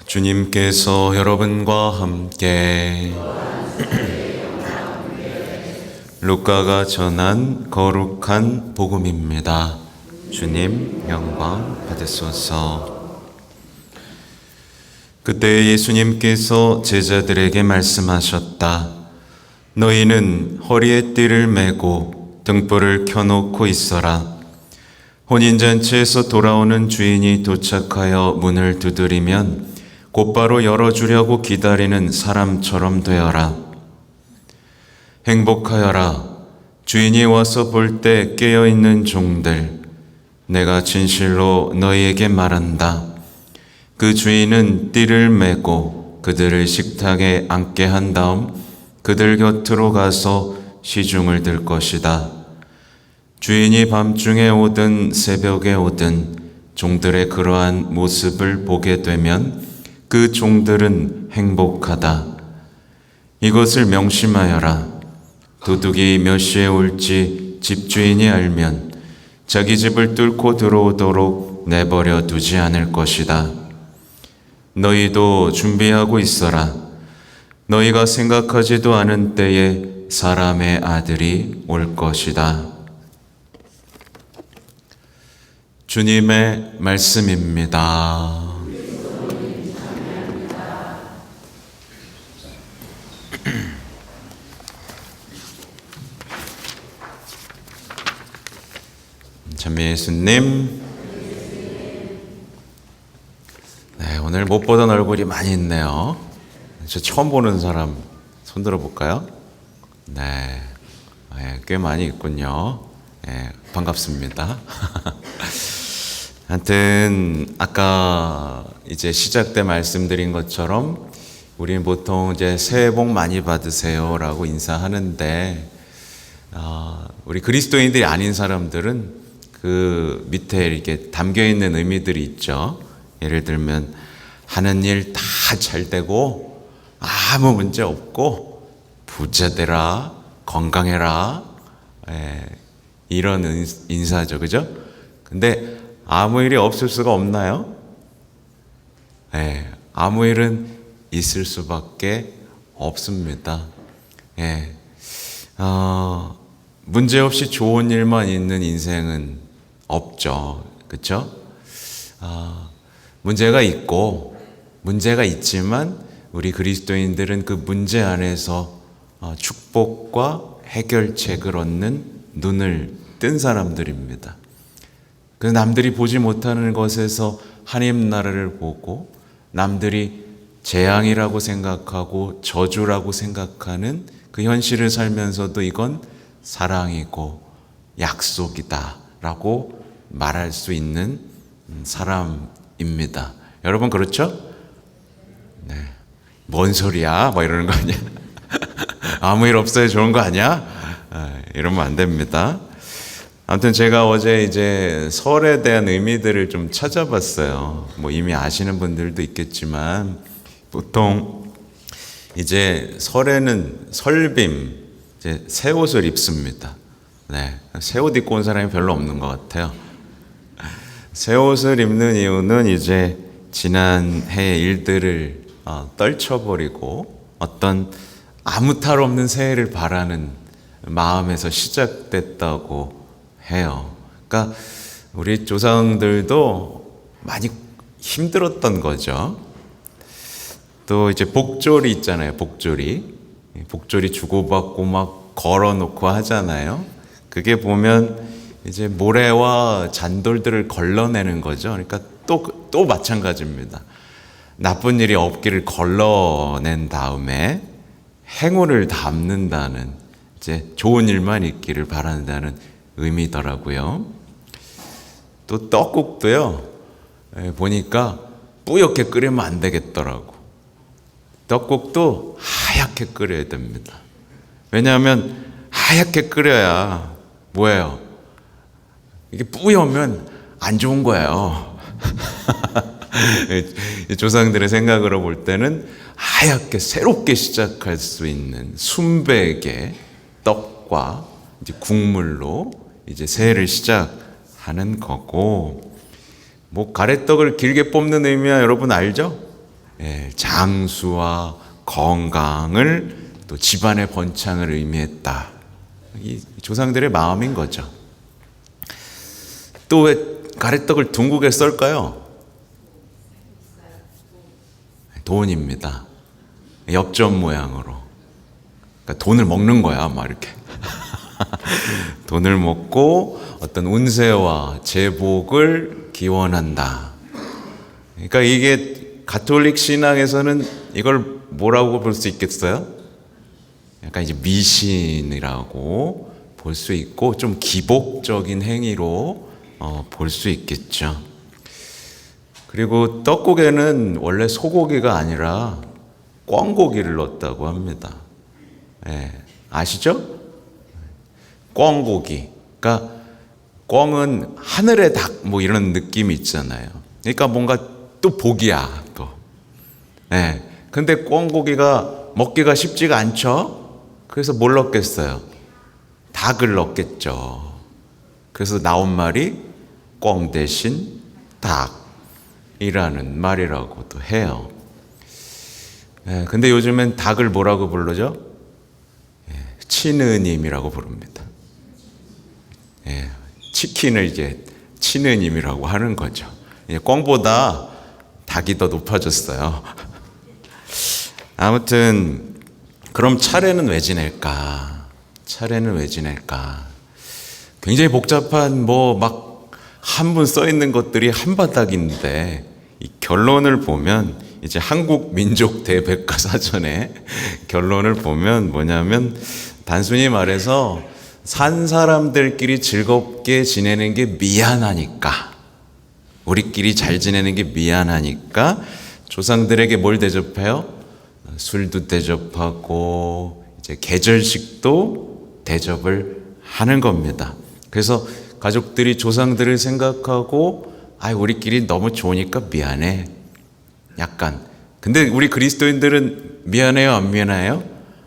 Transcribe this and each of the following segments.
주님께서 여러분과 함께 루카가 전한 거룩한 복음입니다. 주님 영광 받으소서. 그때 예수님께서 제자들에게 말씀하셨다. 너희는 허리에 띠를 메고 등불을 켜놓고 있어라. 혼인잔치에서 돌아오는 주인이 도착하여 문을 두드리면 곧바로 열어주려고 기다리는 사람처럼 되어라. 행복하여라. 주인이 와서 볼 때 깨어있는 종들. 내가 진실로 너희에게 말한다. 그 주인은 띠를 메고 그들을 식탁에 앉게 한 다음 그들 곁으로 가서 시중을 들 것이다. 주인이 밤중에 오든 새벽에 오든 종들의 그러한 모습을 보게 되면 그 종들은 행복하다. 이것을 명심하여라. 도둑이 몇 시에 올지 집주인이 알면 자기 집을 뚫고 들어오도록 내버려 두지 않을 것이다. 너희도 준비하고 있어라. 너희가 생각하지도 않은 때에 사람의 아들이 올 것이다. 주님의 말씀입니다. 참미 예수님. 네, 오늘 못 보던 얼굴이 많이 있네요. 저 처음 보는 사람 손 들어볼까요? 네, 꽤 많이 있군요. 네, 반갑습니다. 하여튼 아까 이제 시작 때 말씀드린 것처럼 우리는 보통 이제 새해 복 많이 받으세요라고 인사하는데 우리 그리스도인들이 아닌 사람들은 그 밑에 이렇게 담겨 있는 의미들이 있죠. 예를 들면 하는 일 다 잘 되고 아무 문제 없고 부자 되라, 건강해라, 이런 인사죠, 그죠? 근데 아무 일이 없을 수가 없나요? 아무 일은 있을 수밖에 없습니다. 문제 없이 좋은 일만 있는 인생은 없죠. 그렇죠? 문제가 있고 문제가 있지만 우리 그리스도인들은 그 문제 안에서 축복과 해결책을 얻는 눈을 뜬 사람들입니다. 그 남들이 보지 못하는 것에서 하나님 나라를 보고 남들이 재앙이라고 생각하고 저주라고 생각하는 그 현실을 살면서도 이건 사랑이고 약속이다 라고 말할 수 있는 사람입니다. 여러분 그렇죠? 네. 뭔 소리야? 뭐 이러는 거 아니야? 아무 일 없어야 좋은 거 아니야? 이러면 안 됩니다. 아무튼 제가 어제 이제 설에 대한 의미들을 좀 찾아봤어요. 뭐 이미 아시는 분들도 있겠지만 보통 이제 설에는 설빔, 이제 새 옷을 입습니다. 네, 새 옷 입고 온 사람이 별로 없는 것 같아요. 새 옷을 입는 이유는 이제 지난 해의 일들을 떨쳐버리고 어떤 아무 탈 없는 새해를 바라는 마음에서 시작됐다고 해요. 그러니까 우리 조상들도 많이 힘들었던 거죠. 또 이제 복조리 있잖아요. 복조리 주고받고 막 걸어놓고 하잖아요. 그게 보면 이제 모래와 잔돌들을 걸러내는 거죠. 그러니까 또 마찬가지입니다. 나쁜 일이 없기를 걸러낸 다음에 행운을 담는다는, 이제 좋은 일만 있기를 바란다는 의미더라고요. 또 떡국도요, 보니까 뿌옇게 끓이면 안 되겠더라고. 떡국도 하얗게 끓여야 됩니다. 왜냐하면 하얗게 끓여야 뭐예요? 이게 뿌옇면 안 좋은 거예요. 조상들의 생각으로 볼 때는 하얗게 새롭게 시작할 수 있는 순백의 떡과 이제 국물로 이제 새해를 시작하는 거고, 뭐 가래떡을 길게 뽑는 의미야 여러분 알죠? 장수와 건강을 또 집안의 번창을 의미했다. 이 조상들의 마음인 거죠. 또 왜 가래떡을 둥글게 썰까요? 돈입니다. 엽전 모양으로. 그러니까 돈을 먹는 거야, 막 이렇게. 돈을 먹고 어떤 운세와 제복을 기원한다. 그러니까 이게 가톨릭 신앙에서는 이걸 뭐라고 볼 수 있겠어요? 약간 이제 미신이라고 볼 수 있고 좀 기복적인 행위로 볼 수 있겠죠. 그리고 떡국에는 원래 소고기가 아니라 꿩고기를 넣었다고 합니다. 아시죠? 꿩고기. 그러니까 꿩은 하늘의 닭 뭐 이런 느낌이 있잖아요. 그러니까 뭔가 또 복이야 또. 근데 꿩고기가 먹기가 쉽지가 않죠. 그래서 뭘 넣겠어요? 닭을 넣겠죠. 그래서 나온 말이 꿩 대신 닭이라는 말이라고도 해요. 근데 요즘엔 닭을 뭐라고 부르죠? 치느님이라고 부릅니다. 치킨을 이제 치느님이라고 하는 거죠. 꿩보다 닭이 더 높아졌어요. 아무튼 그럼 차례는 왜 지낼까? 차례는 왜 지낼까? 굉장히 복잡한 뭐 막 한문 써 있는 것들이 한바닥인데 이 결론을 보면 이제 한국 민족 대백과사전의 결론을 보면 뭐냐면 단순히 말해서 산 사람들끼리 즐겁게 지내는 게 미안하니까, 우리끼리 잘 지내는 게 미안하니까 조상들에게 뭘 대접해요? 술도 대접하고 이제 계절식도 대접을 하는 겁니다. 그래서 가족들이 조상들을 생각하고 우리끼리 너무 좋으니까 미안해. 약간. 근데 우리 그리스도인들은 미안해요, 안 미안해요?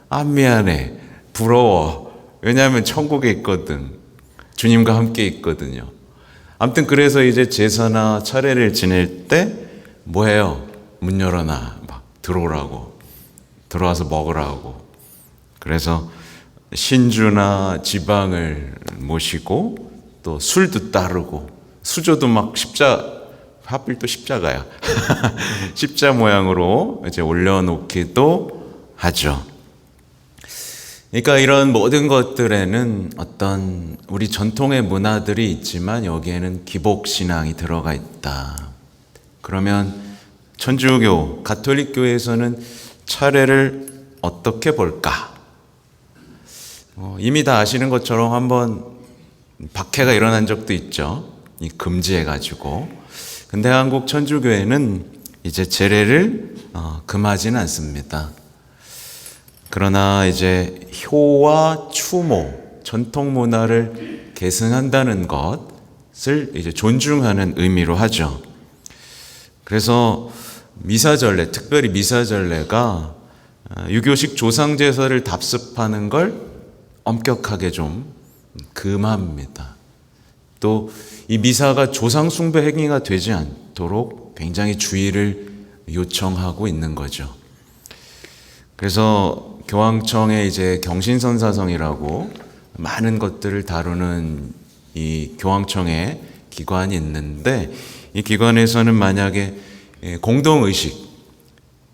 안 미안해. 부러워. 왜냐하면 천국에 있거든. 주님과 함께 있거든요. 아무튼 그래서 이제 제사나 차례를 지낼 때 뭐해요? 문 열어놔. 막 들어오라고. 들어와서 먹으라고. 그래서 신주나 지방을 모시고 또 술도 따르고 수조도 막 하필 또 십자가야. 십자 모양으로 이제 올려놓기도 하죠. 그러니까 이런 모든 것들에는 어떤 우리 전통의 문화들이 있지만 여기에는 기복신앙이 들어가 있다. 그러면 천주교, 가톨릭 교회에서는 차례를 어떻게 볼까? 이미 다 아시는 것처럼 한번 박해가 일어난 적도 있죠. 이 금지해가지고. 근데 한국 천주교회는 이제 제례를 금하지는 않습니다. 그러나 이제 효와 추모, 전통 문화를 계승한다는 것을 이제 존중하는 의미로 하죠. 그래서 미사전례, 특별히 미사전례가 유교식 조상제사를 답습하는 걸 엄격하게 좀 금합니다. 또 이 미사가 조상숭배 행위가 되지 않도록 굉장히 주의를 요청하고 있는 거죠. 그래서 교황청에 이제 경신선사성이라고 많은 것들을 다루는 이 교황청의 기관이 있는데 이 기관에서는 만약에 공동의식,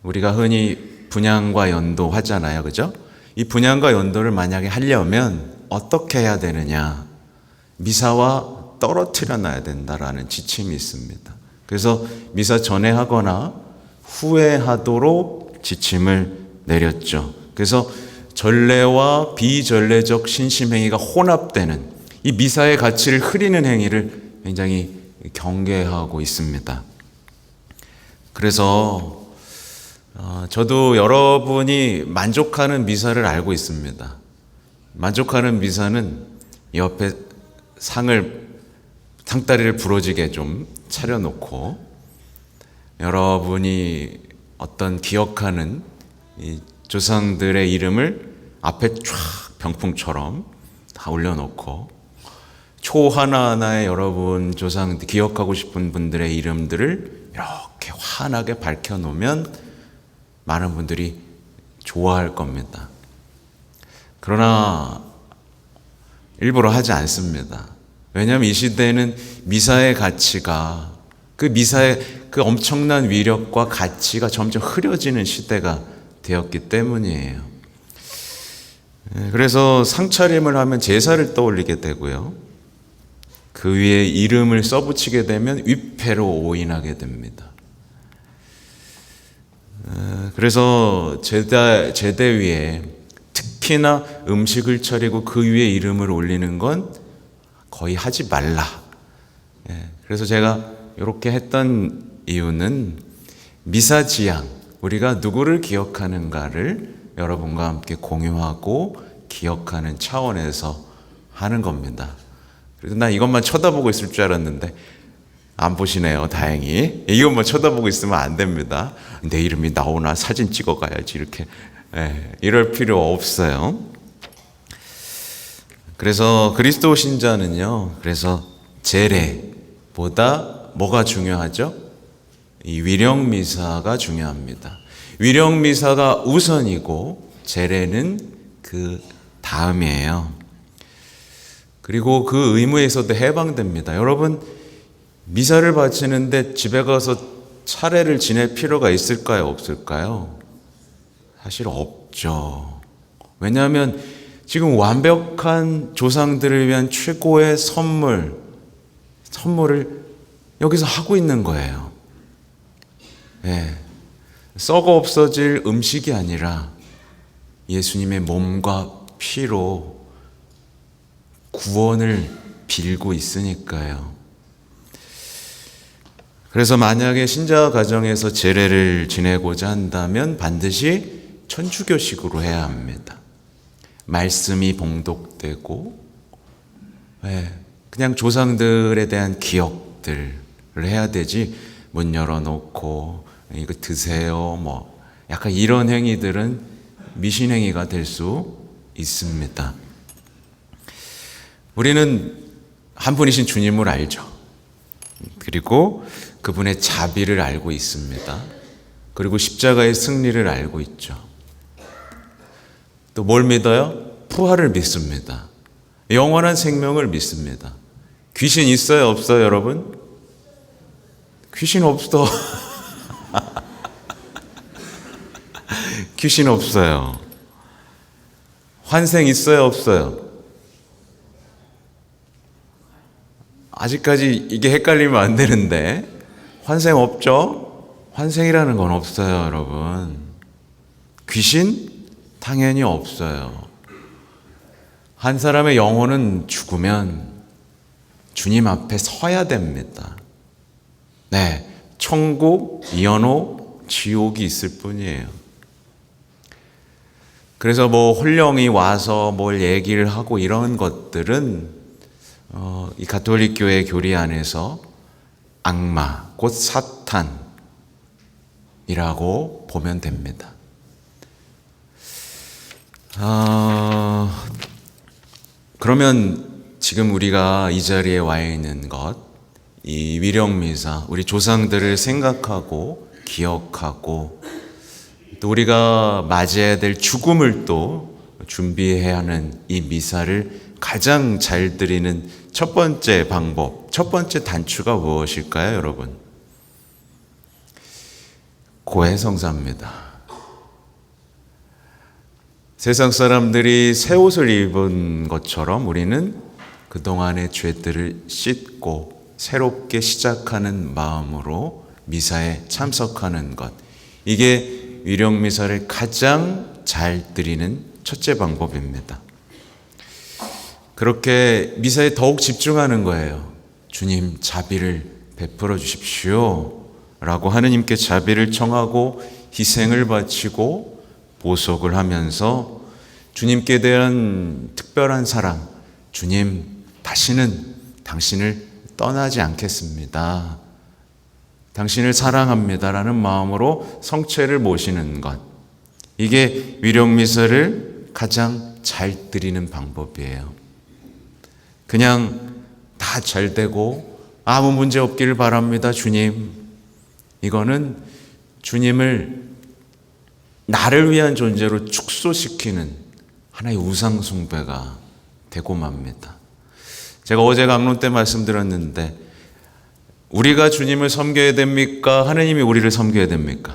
우리가 흔히 분향과 연도 하잖아요. 그죠? 이 분향과 연도를 만약에 하려면 어떻게 해야 되느냐? 미사와 떨어뜨려 놔야 된다라는 지침이 있습니다. 그래서 미사 전에 하거나 후에 하도록 지침을 내렸죠. 그래서 전례와 비전례적 신심행위가 혼합되는 이 미사의 가치를 흐리는 행위를 굉장히 경계하고 있습니다. 그래서 저도 여러분이 만족하는 미사를 알고 있습니다. 만족하는 미사는 옆에 상다리를 부러지게 좀 차려놓고 여러분이 어떤 기억하는 이 조상들의 이름을 앞에 쫙 병풍처럼 다 올려놓고 초 하나하나에 여러분 조상 기억하고 싶은 분들의 이름들을 이렇게 환하게 밝혀놓으면 많은 분들이 좋아할 겁니다. 그러나 일부러 하지 않습니다. 왜냐하면 이 시대에는 미사의 가치가, 그 미사의 그 엄청난 위력과 가치가 점점 흐려지는 시대가 되었기 때문이에요. 그래서 상차림을 하면 제사를 떠올리게 되고요. 그 위에 이름을 써붙이게 되면 위패로 오인하게 됩니다. 그래서 제대 위에 특히나 음식을 차리고 그 위에 이름을 올리는 건 거의 하지 말라. 그래서 제가 이렇게 했던 이유는 미사지향, 우리가 누구를 기억하는가를 여러분과 함께 공유하고 기억하는 차원에서 하는 겁니다. 그래서 나 이것만 쳐다보고 있을 줄 알았는데 안 보시네요. 다행히. 이것만 쳐다보고 있으면 안 됩니다. 내 이름이 나오나 사진 찍어가야지 이렇게 이럴 필요 없어요. 그래서 그리스도 신자는요, 그래서 제례보다 뭐가 중요하죠? 이 위령미사가 중요합니다. 위령미사가 우선이고 제례는 그 다음이에요. 그리고 그 의무에서도 해방됩니다. 여러분, 미사를 바치는데 집에 가서 차례를 지낼 필요가 있을까요? 없을까요? 사실 없죠. 왜냐하면 지금 완벽한 조상들을 위한 최고의 선물을 여기서 하고 있는 거예요. 썩어 없어질 음식이 아니라 예수님의 몸과 피로 구원을 빌고 있으니까요. 그래서 만약에 신자 가정에서 제례를 지내고자 한다면 반드시 천주교식으로 해야 합니다. 말씀이 봉독되고 그냥 조상들에 대한 기억들을 해야 되지, 문 열어놓고 이거 드세요 뭐 약간 이런 행위들은 미신행위가 될 수 있습니다. 우리는 한 분이신 주님을 알죠. 그리고 그분의 자비를 알고 있습니다. 그리고 십자가의 승리를 알고 있죠. 또 뭘 믿어요? 부활을 믿습니다. 영원한 생명을 믿습니다. 귀신 있어요? 없어요, 여러분? 귀신 없어. 귀신 없어요. 환생 있어요? 없어요? 아직까지 이게 헷갈리면 안 되는데, 환생 없죠? 환생이라는 건 없어요, 여러분. 귀신? 당연히 없어요. 한 사람의 영혼은 죽으면 주님 앞에 서야 됩니다. 천국, 연옥, 지옥이 있을 뿐이에요. 그래서 뭐 홀령이 와서 뭘 얘기를 하고 이런 것들은 이 가톨릭 교회 교리 안에서 악마, 곧 사탄이라고 보면 됩니다. 그러면 지금 우리가 이 자리에 와 있는 것, 이 위령미사, 우리 조상들을 생각하고 기억하고 또 우리가 맞이해야 될 죽음을 또 준비해야 하는 이 미사를 가장 잘 드리는 첫 번째 방법, 첫 번째 단추가 무엇일까요, 여러분? 고해성사입니다. 세상 사람들이 새 옷을 입은 것처럼 우리는 그동안의 죄들을 씻고 새롭게 시작하는 마음으로 미사에 참석하는 것, 이게 위령미사를 가장 잘 드리는 첫째 방법입니다. 그렇게 미사에 더욱 집중하는 거예요. 주님, 자비를 베풀어 주십시오 라고 하느님께 자비를 청하고 희생을 바치고 보속을 하면서 주님께 대한 특별한 사랑, 주님, 다시는 당신을 떠나지 않겠습니다. 당신을 사랑합니다라는 마음으로 성체를 모시는 것, 이게 위령미사를 가장 잘 드리는 방법이에요. 그냥 다 잘 되고 아무 문제 없기를 바랍니다, 주님. 이거는 주님을 나를 위한 존재로 축소시키는 하나의 우상 숭배가 되고 맙니다. 제가 어제 강론 때 말씀드렸는데 우리가 주님을 섬겨야 됩니까? 하느님이 우리를 섬겨야 됩니까?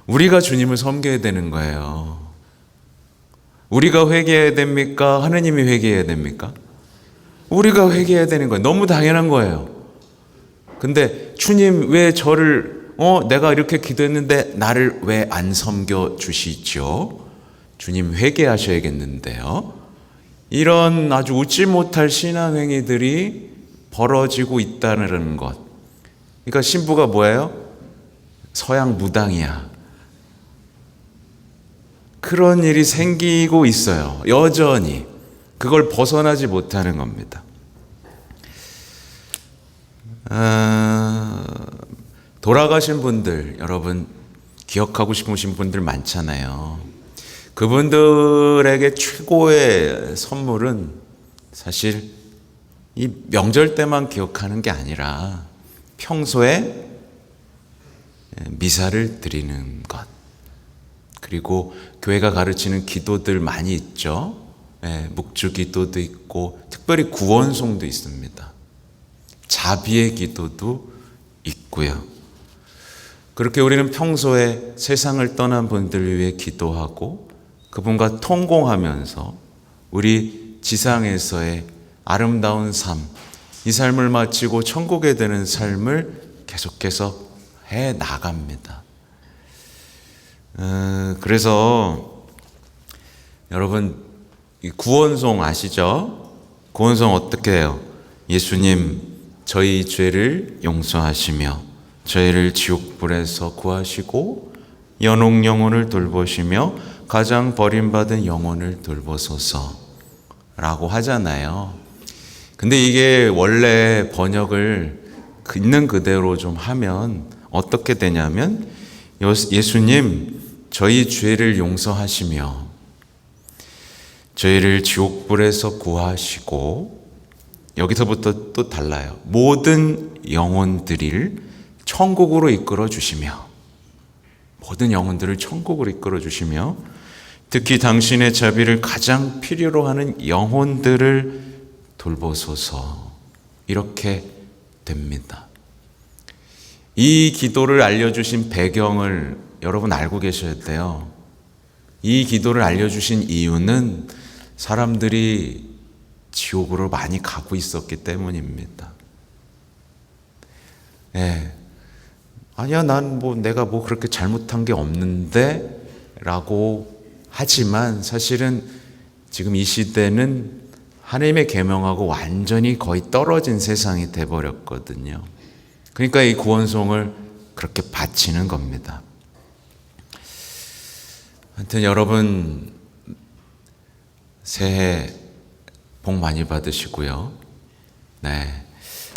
우리가 주님을 섬겨야 되는 거예요. 우리가 회개해야 됩니까? 하느님이 회개해야 됩니까? 우리가 회개해야 되는 거예요. 너무 당연한 거예요. 근데 주님 왜 저를 내가 이렇게 기도했는데 나를 왜 안 섬겨 주시죠? 주님 회개하셔야겠는데요. 이런 아주 웃지 못할 신앙행위들이 벌어지고 있다는 것. 그러니까 신부가 뭐예요? 서양 무당이야. 그런 일이 생기고 있어요. 여전히. 그걸 벗어나지 못하는 겁니다. 돌아가신 분들, 여러분 기억하고 싶으신 분들 많잖아요. 그분들에게 최고의 선물은 사실 이 명절 때만 기억하는 게 아니라 평소에 미사를 드리는 것. 그리고 교회가 가르치는 기도들 많이 있죠. 묵주 기도도 있고 특별히 구원송도 있습니다. 자비의 기도도 있고요. 그렇게 우리는 평소에 세상을 떠난 분들을 위해 기도하고 그분과 통공하면서 우리 지상에서의 아름다운 삶, 이 삶을 마치고 천국에 되는 삶을 계속해서 해 나갑니다. 그래서 여러분 이 구원송 아시죠? 구원송 어떻게 해요? 예수님 저희 죄를 용서하시며 저희를 지옥불에서 구하시고 연옥 영혼을 돌보시며 가장 버림받은 영혼을 돌보소서 라고 하잖아요. 근데 이게 원래 번역을 있는 그대로 좀 하면 어떻게 되냐면 예수님 저희 죄를 용서하시며 저희를 지옥불에서 구하시고 여기서부터 또 달라요. 모든 영혼들을 천국으로 이끌어 주시며 모든 영혼들을 천국으로 이끌어 주시며 특히 당신의 자비를 가장 필요로 하는 영혼들을 돌보소서 이렇게 됩니다. 이 기도를 알려주신 배경을 여러분 알고 계셔야 돼요. 이 기도를 알려주신 이유는 사람들이 지옥으로 많이 가고 있었기 때문입니다. 아니야, 내가 그렇게 잘못한 게 없는데 라고 하지만 사실은 지금 이 시대는 하나님의 계명하고 완전히 거의 떨어진 세상이 돼버렸거든요. 그러니까 이 구원송을 그렇게 바치는 겁니다. 하여튼 여러분 새해 복 많이 받으시고요.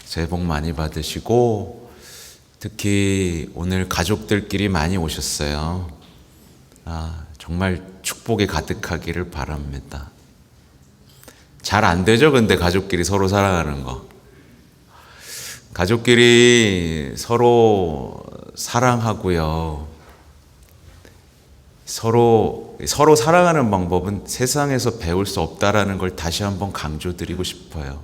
새해 복 많이 받으시고 특히 오늘 가족들끼리 많이 오셨어요. 정말 축복이 가득하기를 바랍니다. 잘 안 되죠? 근데 가족끼리 서로 사랑하는 거. 가족끼리 서로 사랑하고요. 서로 사랑하는 방법은 세상에서 배울 수 없다라는 걸 다시 한번 강조드리고 싶어요.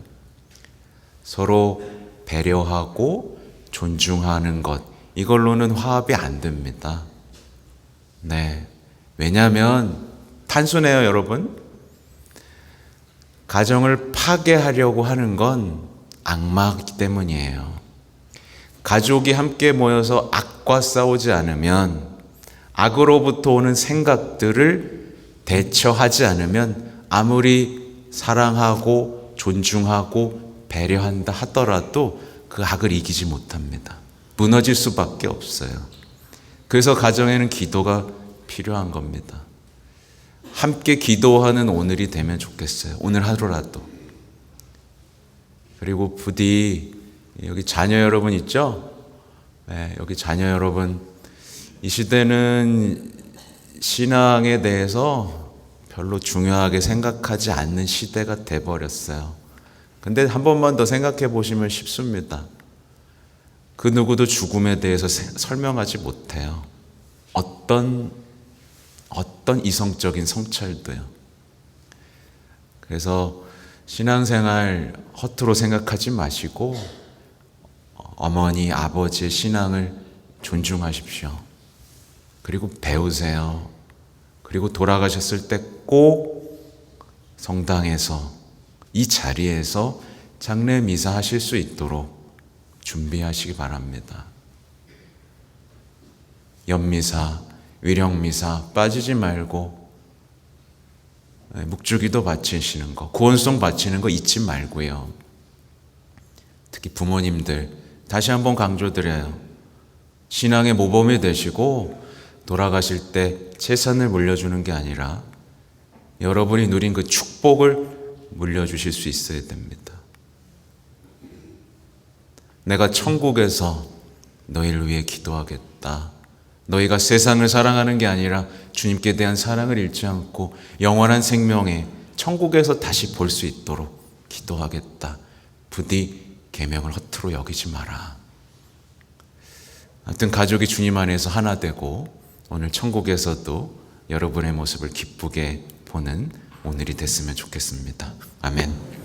서로 배려하고 존중하는 것, 이걸로는 화합이 안 됩니다. 왜냐하면 단순해요, 여러분. 가정을 파괴하려고 하는 건 악마이기 때문이에요. 가족이 함께 모여서 악과 싸우지 않으면, 악으로부터 오는 생각들을 대처하지 않으면 아무리 사랑하고 존중하고 배려한다 하더라도 그 악을 이기지 못합니다. 무너질 수밖에 없어요. 그래서 가정에는 기도가 필요한 겁니다. 함께 기도하는 오늘이 되면 좋겠어요. 오늘 하루라도. 그리고 부디 여기 자녀 여러분 있죠? 여기 자녀 여러분, 이 시대는 신앙에 대해서 별로 중요하게 생각하지 않는 시대가 돼버렸어요. 근데 한 번만 더 생각해 보시면 쉽습니다. 그 누구도 죽음에 대해서 설명하지 못해요. 어떤 이성적인 성찰도요. 그래서 신앙생활 허투루 생각하지 마시고 어머니, 아버지의 신앙을 존중하십시오. 그리고 배우세요. 그리고 돌아가셨을 때 꼭 성당에서, 이 자리에서 장례 미사 하실 수 있도록 준비하시기 바랍니다. 연미사, 위령미사 빠지지 말고 묵주기도 바치시는 거, 구원송 바치는 거 잊지 말고요. 특히 부모님들 다시 한번 강조드려요. 신앙의 모범이 되시고 돌아가실 때 재산을 물려주는 게 아니라 여러분이 누린 그 축복을 물려주실 수 있어야 됩니다. 내가 천국에서 너희를 위해 기도하겠다. 너희가 세상을 사랑하는 게 아니라 주님께 대한 사랑을 잃지 않고 영원한 생명에 천국에서 다시 볼 수 있도록 기도하겠다. 부디 계명을 허투루 여기지 마라. 하여튼 가족이 주님 안에서 하나 되고 오늘 천국에서도 여러분의 모습을 기쁘게 보는 오늘이 됐으면 좋겠습니다. 아멘.